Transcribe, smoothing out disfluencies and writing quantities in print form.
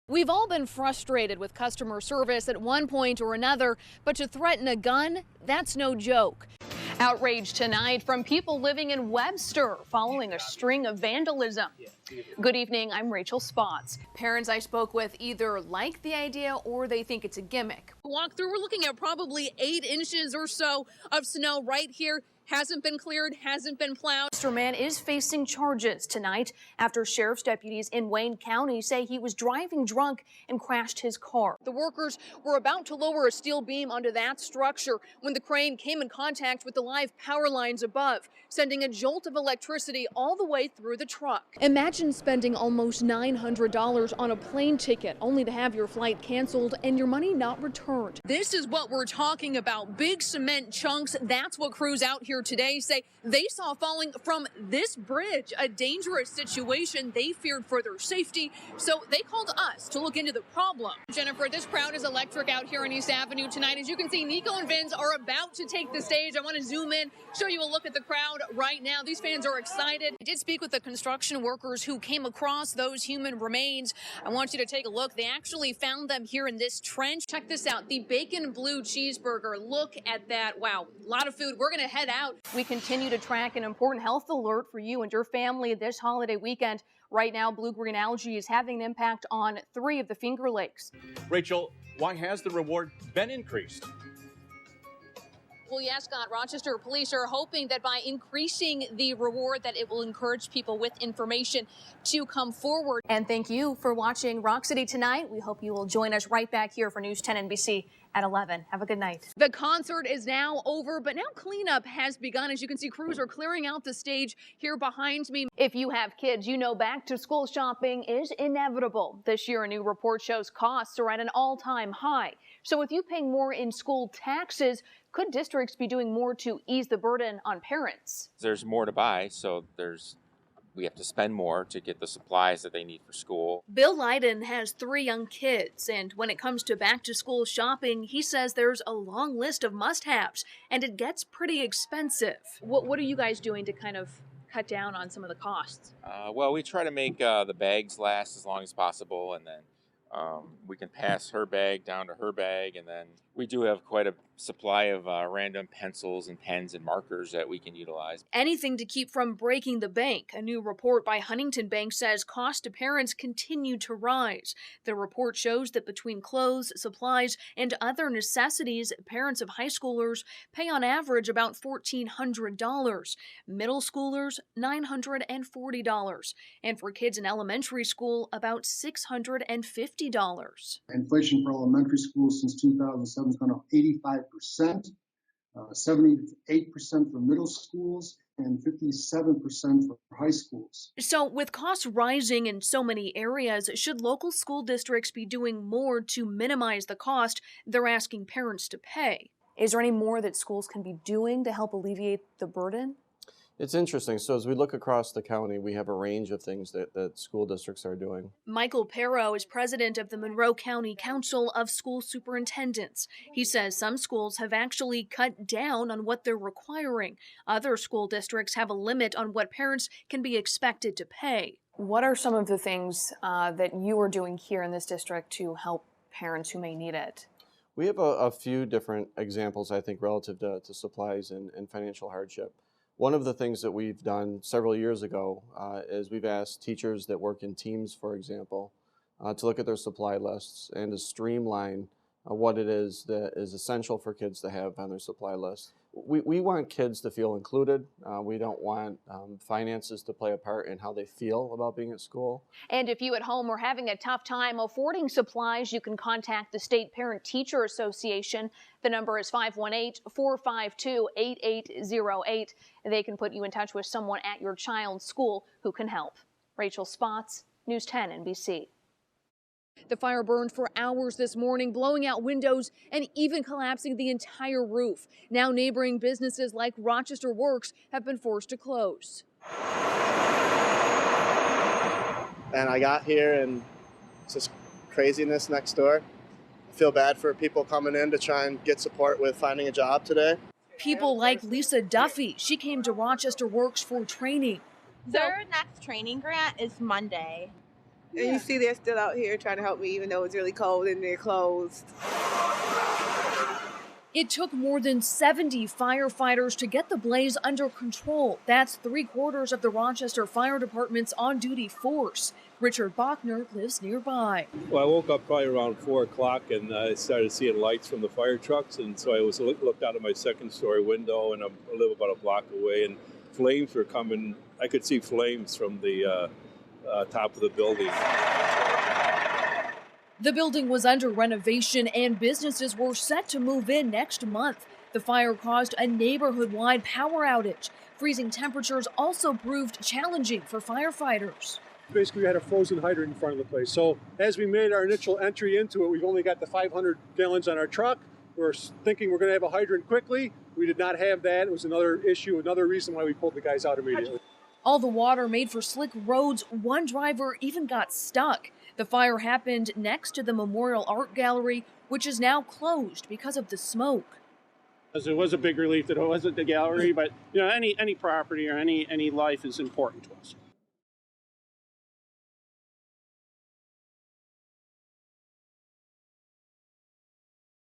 We've all been frustrated with customer service at one point or another, but to threaten a gun, that's no joke. Outrage tonight from people living in Webster following a string of vandalism. Good evening, I'm Rachel Spots. Parents I spoke with either like the idea or they think it's a gimmick. Walk through, we're looking at probably 8 inches or so of snow right here. Hasn't been cleared, hasn't been plowed. Mr. Man is facing charges tonight after sheriff's deputies in Wayne County say he was driving drunk and crashed his car. The workers were about to lower a steel beam onto that structure when the crane came in contact with the live power lines above, sending a jolt of electricity all the way through the truck. Imagine spending almost $900 on a plane ticket only to have your flight canceled and your money not returned. This is what we're talking about. Big cement chunks. That's what crews out here today say they saw falling from this bridge, a dangerous situation. They feared for their safety, so they called us to look into the problem. Jennifer, this crowd is electric out here on East Avenue tonight. As you can see, Nico and Vince are about to take the stage. I want to zoom in, show you a look at the crowd right now. These fans are excited. I did speak with the construction workers who came across those human remains. I want you to take a look. They actually found them here in this trench. Check this out, the bacon blue cheeseburger. Look at that. Wow, a lot of food. We're going to head out. We continue to track an important health alert for you and your family this holiday weekend. Right now, blue-green algae is having an impact on 3 of the Finger Lakes. Rachel, why has the reward been increased? Well, yes, Scott, Rochester police are hoping that by increasing the reward that it will encourage people with information to come forward. And thank you for watching Rock City Tonight. We hope you will join us right back here for News 10 NBC at 11. Have a good night. The concert is now over, but now cleanup has begun. As you can see, crews are clearing out the stage here behind me. If you have kids, you know back to school shopping is inevitable. This year, a new report shows costs are at an all-time high. So with you paying more in school taxes, could districts be doing more to ease the burden on parents? There's more to buy, so we have to spend more to get the supplies that they need for school. Bill Leiden has 3 young kids, and when it comes to back-to-school shopping, he says there's a long list of must-haves, and it gets pretty expensive. What are you guys doing to kind of cut down on some of the costs? Well, we try to make the bags last as long as possible, and then we can pass her bag down to her bag, and then we do have quite a supply of random pencils and pens and markers that we can utilize. Anything to keep from breaking the bank. A new report by Huntington Bank says costs to parents continue to rise. The report shows that between clothes, supplies, and other necessities, parents of high schoolers pay on average about $1,400. Middle schoolers, $940. And for kids in elementary school, about $650. Inflation for elementary schools since 2007 has gone up 85%, 78% for middle schools, and 57% for high schools. So with costs rising in so many areas, should local school districts be doing more to minimize the cost they're asking parents to pay? Is there any more that schools can be doing to help alleviate the burden? It's interesting. So as we look across the county, we have a range of things that school districts are doing. Michael Perro is president of the Monroe County Council of School Superintendents. He says some schools have actually cut down on what they're requiring. Other school districts have a limit on what parents can be expected to pay. What are some of the things that you are doing here in this district to help parents who may need it? We have a few different examples, I think, relative to supplies and financial hardship. One of the things that we've done several years ago is we've asked teachers that work in teams, for example, to look at their supply lists and to streamline what it is that is essential for kids to have on their supply list. We want kids to feel included. We don't want finances to play a part in how they feel about being at school. And if you at home are having a tough time affording supplies, you can contact the State Parent-Teacher Association. The number is 518-452-8808. They can put you in touch with someone at your child's school who can help. Rachel Spots, News 10 NBC. The fire burned for hours this morning, blowing out windows and even collapsing the entire roof. Now neighboring businesses like Rochester Works have been forced to close. And I got here and it's just craziness next door. I feel bad for people coming in to try and get support with finding a job today. People like Lisa Duffy. She came to Rochester Works for training. Their next training grant is Monday. And you see they're still out here trying to help me, even though it's really cold and they're closed. It took more than 70 firefighters to get the blaze under control. That's 3/4 of the Rochester Fire Department's on-duty force. Richard Bachner lives nearby. Well, I woke up probably around 4 o'clock and I started seeing lights from the fire trucks. And so I looked out of my second-story window, and I live about a block away, and flames were coming. I could see flames from the top of the building. The building was under renovation and businesses were set to move in next month. The fire caused a neighborhood-wide power outage. Freezing temperatures also proved challenging for firefighters. Basically, we had a frozen hydrant in front of the place. So as we made our initial entry into it, we've only got the 500 gallons on our truck. We're thinking we're going to have a hydrant quickly. We did not have that. It was another issue, another reason why we pulled the guys out immediately. All the water made for slick roads. One driver even got stuck. The fire happened next to the Memorial Art Gallery, which is now closed because of the smoke. It was a big relief that it wasn't the gallery, but any property or any life is important to us.